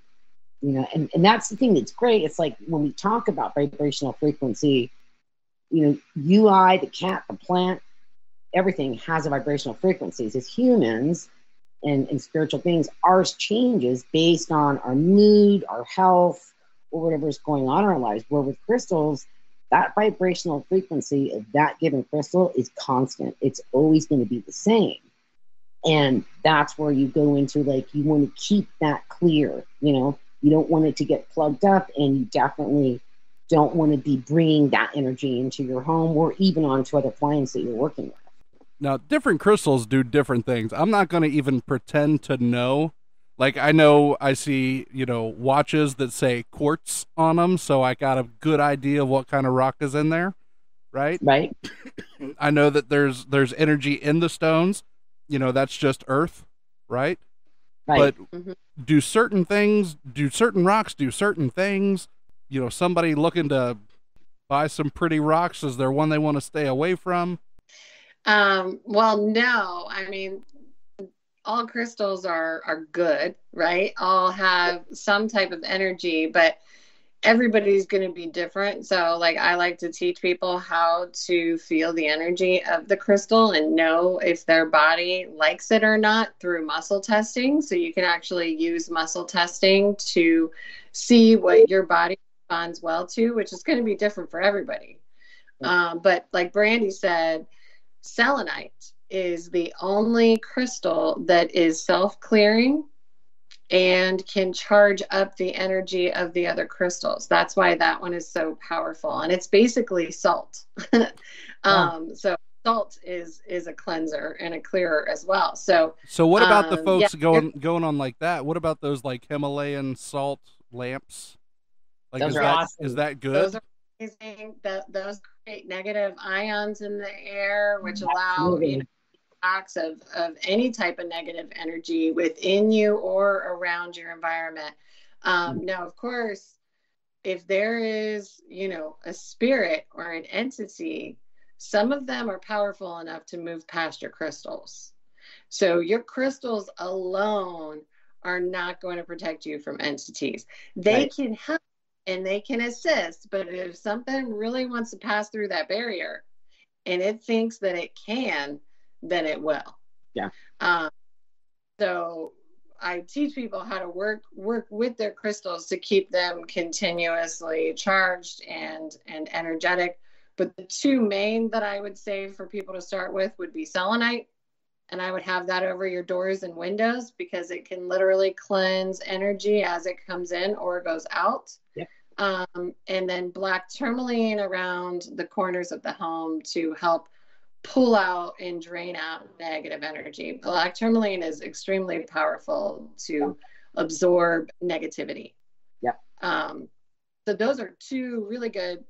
and that's the thing that's great. It's like when we talk about vibrational frequency, you, I, the cat, the plant, everything has a vibrational frequencies. As humans and spiritual beings, ours changes based on our mood, our health, or whatever is going on in our lives. Where with crystals, that vibrational frequency of that given crystal is constant. It's always going to be the same. And that's where you go into, like, you want to keep that clear, you don't want it to get plugged up, and you definitely don't want to be bringing that energy into your home or even onto other clients that you're working with. Now, different crystals do different things. I'm not going to even pretend to know. Like, I see, watches that say quartz on them, so I got a good idea of what kind of rock is in there, right? Right. I know that there's energy in the stones, that's just earth, right? Right. But do certain rocks do certain things? Somebody looking to buy some pretty rocks, is there one they want to stay away from? Well, no, I mean, all crystals are good, right? All have some type of energy, but everybody's going to be different. So, like, I like to teach people how to feel the energy of the crystal and know if their body likes it or not through muscle testing. So you can actually use muscle testing to see what your body responds well to, which is going to be different for everybody. But like Brandy said, selenite is the only crystal that is self-clearing and can charge up the energy of the other crystals. That's why that one is so powerful. And it's basically salt. So salt is a cleanser and a clearer as well. So what about the folks going on like that? What about those like Himalayan salt lamps? Like, those are awesome. Is that good? Those are amazing. Those create negative ions in the air, which allow blocks of any type of negative energy within you or around your environment. Now, of course, if there is, a spirit or an entity, some of them are powerful enough to move past your crystals. So your crystals alone are not going to protect you from entities. They can help and they can assist, but if something really wants to pass through that barrier and it thinks that it can, then it will. Yeah. So I teach people how to work with their crystals to keep them continuously charged and energetic. But the two main that I would say for people to start with would be selenite. And I would have that over your doors and windows because it can literally cleanse energy as it comes in or goes out. Yep. And then black tourmaline around the corners of the home to help pull out and drain out negative energy. Black tourmaline is extremely powerful to absorb negativity. Yep. So those are two really good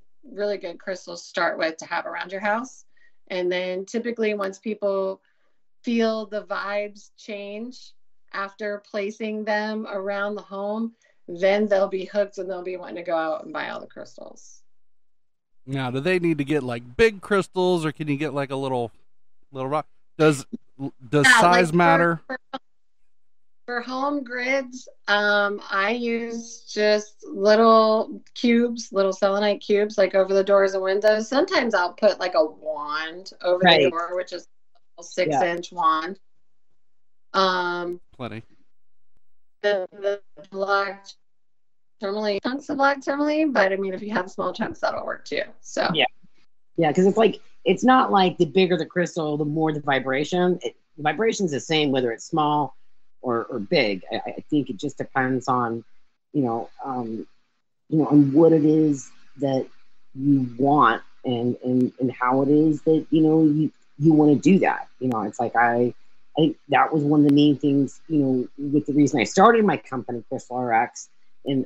crystals to start with to have around your house. And then typically once people feel the vibes change after placing them around the home, then they'll be hooked and they'll be wanting to go out and buy all the crystals. Now, do they need to get like big crystals, or can you get like a little rock? Does size matter? For home grids, I use just little cubes, little selenite cubes, like over the doors and windows. Sometimes I'll put like a wand over the door, which is a 6-inch wand. Plenty. The black tourmaline, chunks of black tourmaline, but I mean, if you have small chunks, that'll work too. So yeah, because it's not like the bigger the crystal, the more the vibration. The vibration's the same whether it's small or big. I think it just depends on, on what it is that you want and how it is that, you want to do that. It's like, I think that was one of the main things, with the reason I started my company, Crystal RX. And,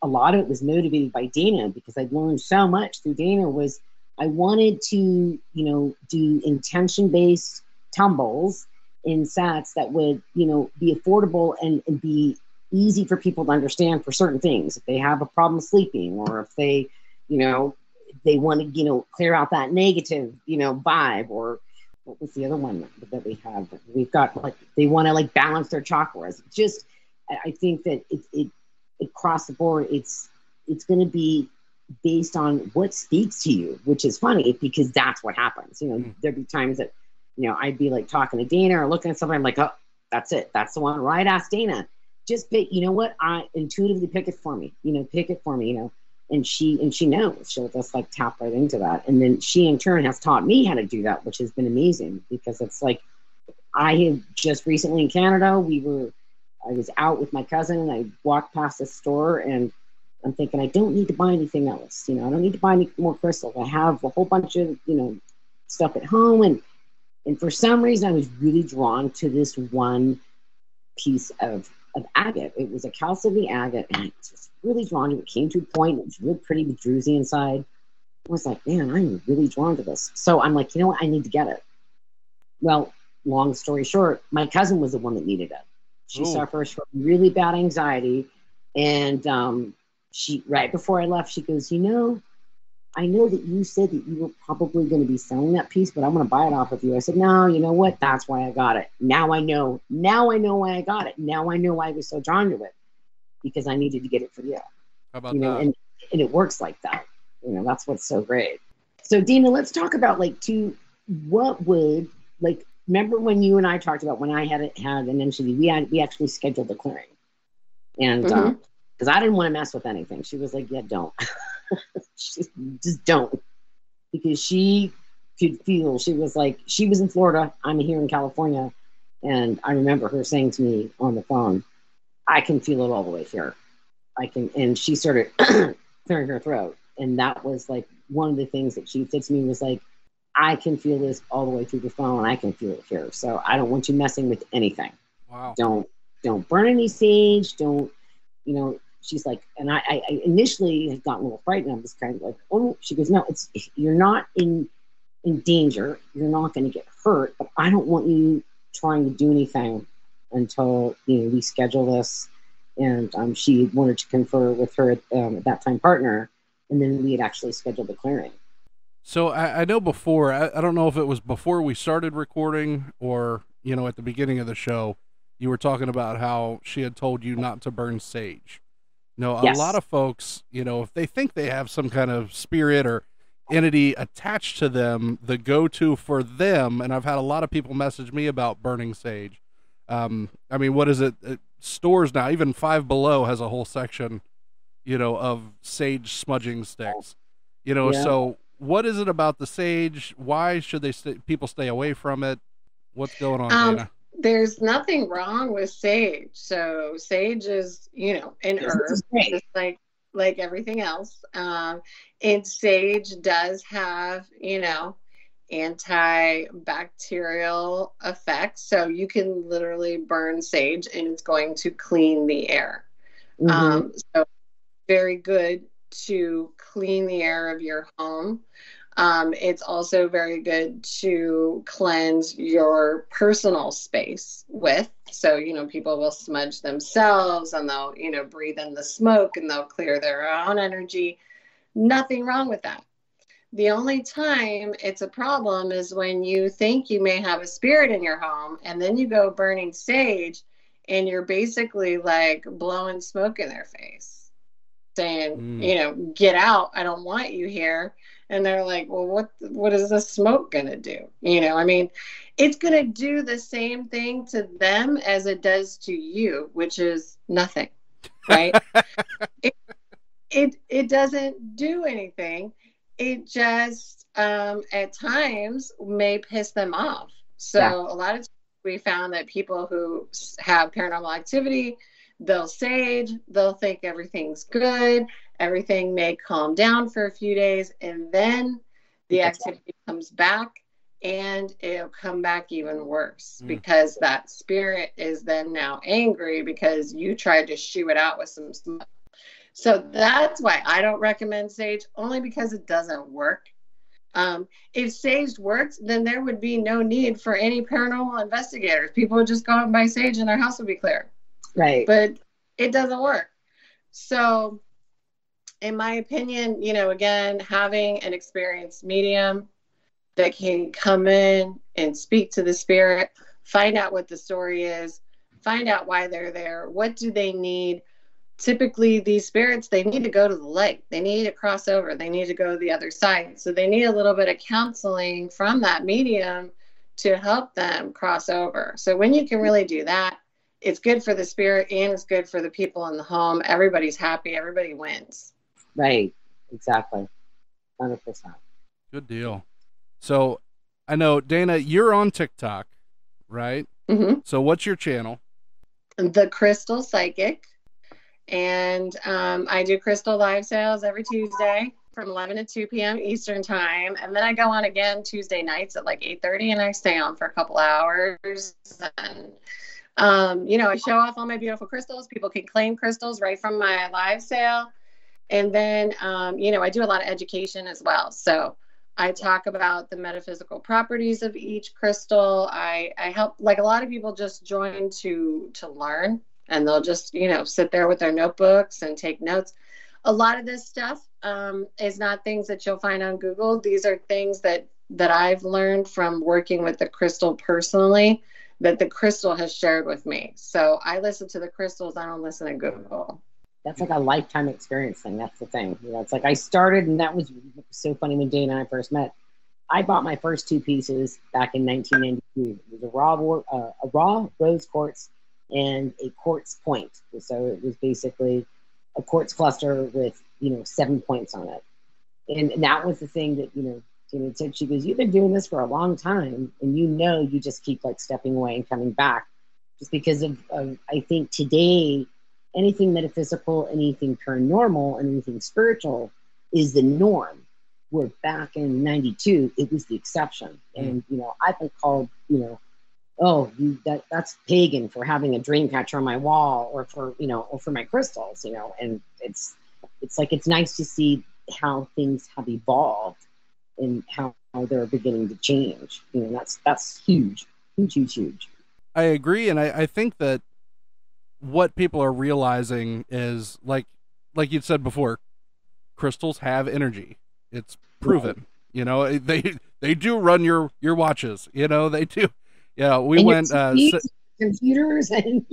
a lot of it was motivated by Daena, because I'd learned so much through Daena. Was I wanted to, do intention-based tumbles in sets that would, be affordable and be easy for people to understand for certain things. If they have a problem sleeping, or if they, they want to, clear out that negative, vibe, or what was the other one that we have? We've got they want to balance their chakras. Just, I think that it across the board, it's going to be based on what speaks to you, which is funny because that's what happens. There'd be times that, I'd be talking to Daena or looking at something. I'm like, oh, that's it. That's the one. Right. Ask Daena. Just pick, what? I intuitively pick it for me, pick it for me, and she knows. She'll just tap right into that. And then she in turn has taught me how to do that, which has been amazing, because it's I had just recently in Canada, I was out with my cousin and I walked past the store and I'm thinking, I don't need to buy anything else. I don't need to buy any more crystals. I have a whole bunch of, stuff at home. And for some reason I was really drawn to this one piece of agate. It was a chalcedony agate, and I was just really drawn to it. It came to a point, it was really pretty with druzy inside. I was like, man, I'm really drawn to this. So I'm like, what? I need to get it. Well, long story short, my cousin was the one that needed it. She suffers from really bad anxiety. And she, right before I left, she goes, I know that you said that you were probably going to be selling that piece, but I'm going to buy it off of you. I said, no, you know what? That's why I got it. Now I know why I got it. Now I know why I was so drawn to it, because I needed to get it for you. How about that? And it works like that. That's what's so great. So Daena, let's talk about what would, remember when you and I talked about when I had an MCD, we actually scheduled the clearing. And because I didn't want to mess with anything. She was like, yeah, don't. just don't. Because she could feel, she was in Florida, I'm here in California. And I remember her saying to me on the phone, I can feel it all the way here. And she started clearing her throat. And that was one of the things that she said to me was I can feel this all the way through the phone. I can feel it here. So I don't want you messing with anything. Wow. Don't burn any sage. Don't, she's like, and I initially had gotten a little frightened. I was kind of oh, she goes, no, you're not in danger. You're not going to get hurt, but I don't want you trying to do anything until, we schedule this. And she wanted to confer with her at that time partner. And then we had actually scheduled the clearing. So I know before, I don't know if it was before we started recording or, at the beginning of the show, you were talking about how she had told you not to burn sage. Yes. A lot of folks, if they think they have some kind of spirit or entity attached to them, the go-to for them, and I've had a lot of people message me about burning sage. What is it? Stores now, even Five Below has a whole section, of sage smudging sticks. So what is it about the sage? Why should people stay away from it? What's going on, Daena? There's nothing wrong with sage. So sage is, an herb, just like everything else. And sage does have, antibacterial effects. So you can literally burn sage and it's going to clean the air. So very good to clean the air of your home. It's also very good to cleanse your personal space with. So, people will smudge themselves and they'll, breathe in the smoke and they'll clear their own energy. Nothing wrong with that. The only time it's a problem is when you think you may have a spirit in your home and then you go burning sage and you're basically like blowing smoke in their face saying, get out. I don't want you here. And they're like, well, what is the smoke going to do? It's going to do the same thing to them as it does to you, which is nothing, right? It doesn't do anything. It just, at times may piss them off. So a lot of times we found that people who have paranormal activity, they'll sage, they'll think everything's good. Everything may calm down for a few days, and then the activity comes back, and it'll come back even worse because that spirit is then now angry because you tried to shoo it out with some smoke. So that's why I don't recommend sage, only because it doesn't work. If sage worked, then there would be no need for any paranormal investigators. People would just go out and buy sage and their house would be clear. Right. But it doesn't work. So in my opinion, again, having an experienced medium that can come in and speak to the spirit, find out what the story is, find out why they're there, what do they need. Typically, these spirits, they need to go to the light. They need to cross over. They need to go to the other side. So they need a little bit of counseling from that medium to help them cross over. So when you can really do that, it's good for the spirit and it's good for the people in the home. Everybody's happy. Everybody wins. Right. Exactly. 100%. Good deal. So I know, Daena, you're on TikTok, right? Mm-hmm. So what's your channel? The Crystal Psychic. And I do crystal live sales every Tuesday from 11 to 2 p.m. Eastern time. And then I go on again Tuesday nights at like 8:30 and I stay on for a couple hours. And, I show off all my beautiful crystals. People can claim crystals right from my live sale. And then, I do a lot of education as well. So I talk about the metaphysical properties of each crystal. I help, like a lot of people just join to learn. And they'll just, sit there with their notebooks and take notes. A lot of this stuff is not things that you'll find on Google. These are things that I've learned from working with the crystal personally, that the crystal has shared with me. So I listen to the crystals. I don't listen to Google. That's like a lifetime experience thing. That's the thing. It's like I started, and that was so funny when Daena and I first met. I bought my first two pieces back in 1992. It was a raw rose quartz and a quartz point. So it was basically a quartz cluster with, 7 points on it. And that was the thing that, Daena said. She goes, you've been doing this for a long time, and you just keep like stepping away and coming back just because of I think today, anything metaphysical, anything paranormal, and anything spiritual is the norm. Where back in 92, it was the exception. And, I've been called, that's pagan for having a dream catcher on my wall or for my crystals, and it's like, it's nice to see how things have evolved and how they're beginning to change. That's huge. I agree. And I think that what people are realizing is like you said before, crystals have energy. It's proven, they do run your watches, they do. Yeah, we and went computers and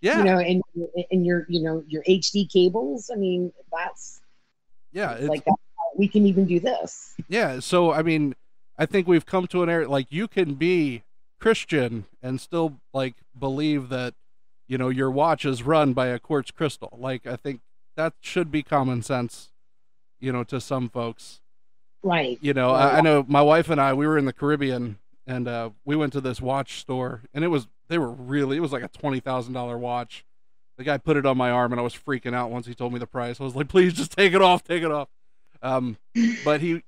your your HD cables. I mean, that's like that. We can even do this. Yeah, so I mean, I think we've come to an area like you can be Christian and still like believe that your watch is run by a quartz crystal. Like I think that should be common sense, to some folks. Right. I know my wife and I, we were in the Caribbean. And we went to this watch store, and it was like a $20,000 watch. The guy put it on my arm, and I was freaking out once he told me the price. I was like, please just take it off. But he,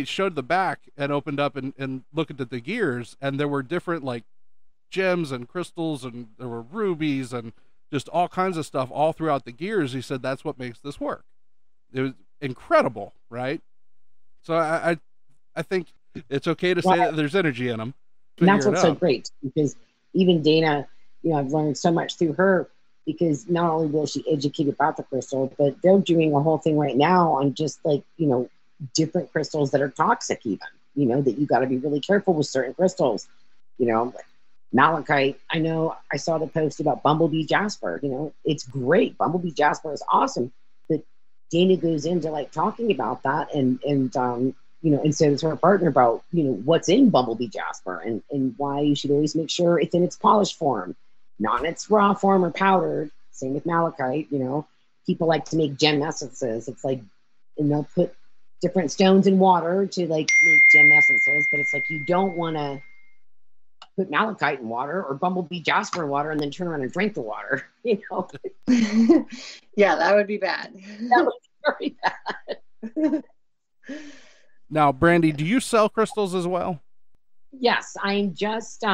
showed the back and opened up and looked at the gears, and there were different like gems and crystals, and there were rubies and just all kinds of stuff all throughout the gears. He said, that's what makes this work. It was incredible, right? So I think it's okay to say that there's energy in them. And that's what's so great, because even Daena, I've learned so much through her, because not only will she educate about the crystal, but they're doing a whole thing right now on just like, different crystals that are toxic even, that you got to be really careful with certain crystals, malachite. I know I saw the post about bumblebee jasper, it's great. Bumblebee jasper is awesome. But Daena goes into like talking about that and so does her partner about, what's in bumblebee jasper and why you should always make sure it's in its polished form, not in its raw form or powdered. Same with malachite, people like to make gem essences. It's like, and they'll put different stones in water to like make gem essences, but it's like, you don't want to put malachite in water or bumblebee jasper in water and then turn around and drink the water, Yeah, that would be bad. That would be very bad. Now, Brandy, do you sell crystals as well? Yes, I'm just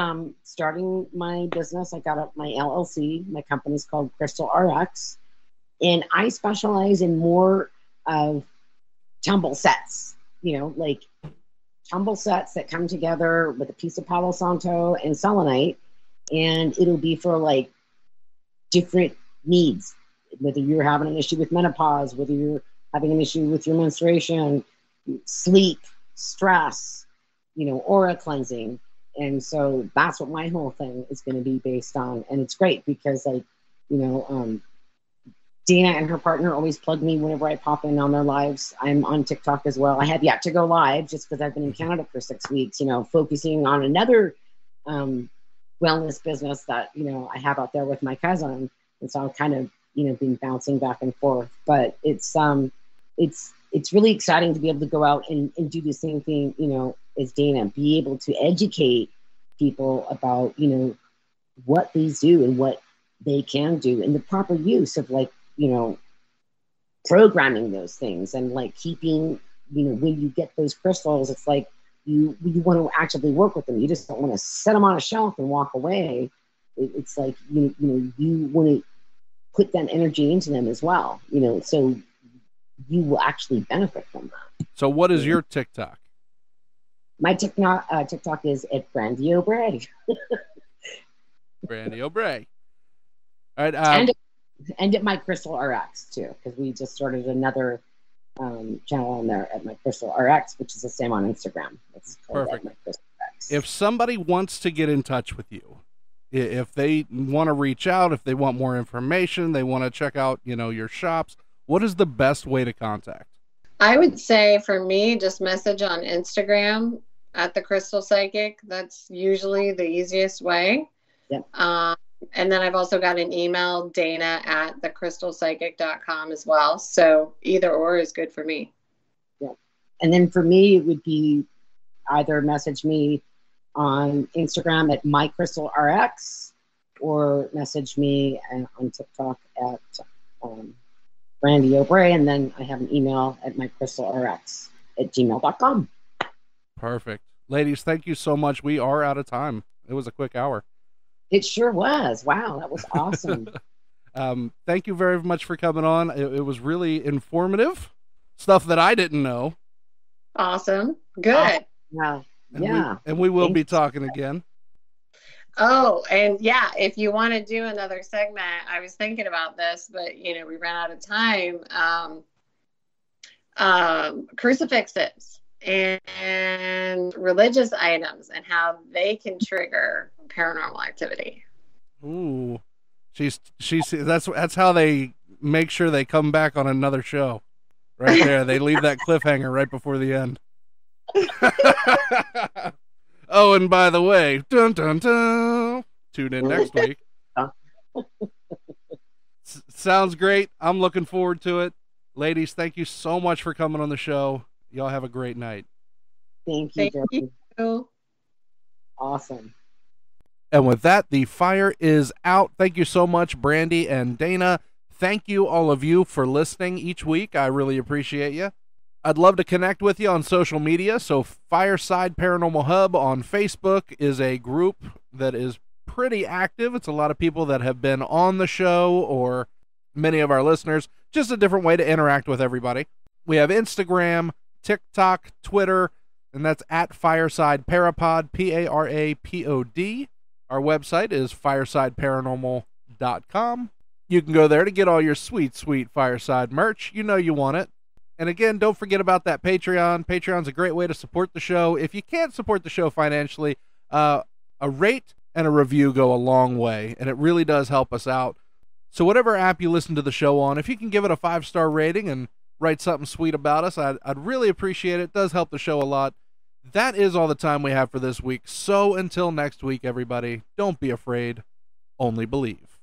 starting my business. I got up my LLC. My company's called Crystal RX, and I specialize in more of tumble sets, like tumble sets that come together with a piece of Palo Santo and selenite, and it'll be for like different needs, whether you're having an issue with menopause, whether you're having an issue with your menstruation, sleep, stress, aura cleansing. And so that's what my whole thing is going to be based on. And it's great because Daena and her partner always plug me whenever I pop in on their lives. I'm on TikTok as well. I have yet to go live just because I've been in Canada for 6 weeks, focusing on another wellness business that, I have out there with my cousin. And so I'm kind of, been bouncing back and forth, but it's really exciting to be able to go out and do the same thing, as Daena, be able to educate people about, what these do and what they can do and the proper use of like, programming those things and like keeping, when you get those crystals, it's like you want to actively work with them. You just don't want to set them on a shelf and walk away. It's like, you want to put that energy into them as well, so you will actually benefit from that. So what is your TikTok? My TikTok is at Brandy Obray. Brandy Obray. All right. And at my Crystal RX too, because we just started another channel on there at my Crystal RX, which is the same on Instagram. It's perfect. My Crystal RX. If somebody wants to get in touch with you, if they want to reach out, if they want more information, they want to check out, your shops, what is the best way to contact? I would say for me, just message on Instagram at the Crystal Psychic. That's usually the easiest way. Yep. And then I've also got an email, Daena@thecrystalpsychic.com as well. So either or is good for me. Yeah. And then for me, it would be either message me on Instagram at mycrystalrx or message me on TikTok at Brandy Obray, and then I have an email at mycrystalrx@gmail.com. Perfect. Ladies, thank you so much. We are out of time. It was a quick hour. It sure was. Wow, that was awesome. Thank you very much for coming on. It was really informative. Stuff that I didn't know. Awesome. Good. Yeah. And we will be talking again. Oh, and yeah, if you want to do another segment, I was thinking about this, but we ran out of time. Crucifixes and religious items and how they can trigger paranormal activity. Ooh, that's how they make sure they come back on another show. Right there, they leave that cliffhanger right before the end. Oh, and by the way, dun dun dun. Tune in next week. Sounds great. I'm looking forward to it. Ladies, thank you so much for coming on the show. Y'all have a great night. Thank you. Thank you. Awesome. And with that, the fire is out. Thank you so much, Brandy and Daena. Thank you, all of you, for listening each week. I really appreciate you. I'd love to connect with you on social media. So Fireside Paranormal Hub on Facebook is a group that is pretty active. It's a lot of people that have been on the show or many of our listeners. Just a different way to interact with everybody. We have Instagram, TikTok, Twitter, and that's at Fireside Parapod, Parapod. Our website is firesideparanormal.com. You can go there to get all your sweet, sweet Fireside merch. You know you want it. And again, don't forget about that Patreon. Patreon's a great way to support the show. If you can't support the show financially, a rate and a review go a long way, and it really does help us out. So whatever app you listen to the show on, if you can give it a 5-star rating and write something sweet about us, I'd really appreciate it. It does help the show a lot. That is all the time we have for this week. So until next week, everybody, don't be afraid, only believe.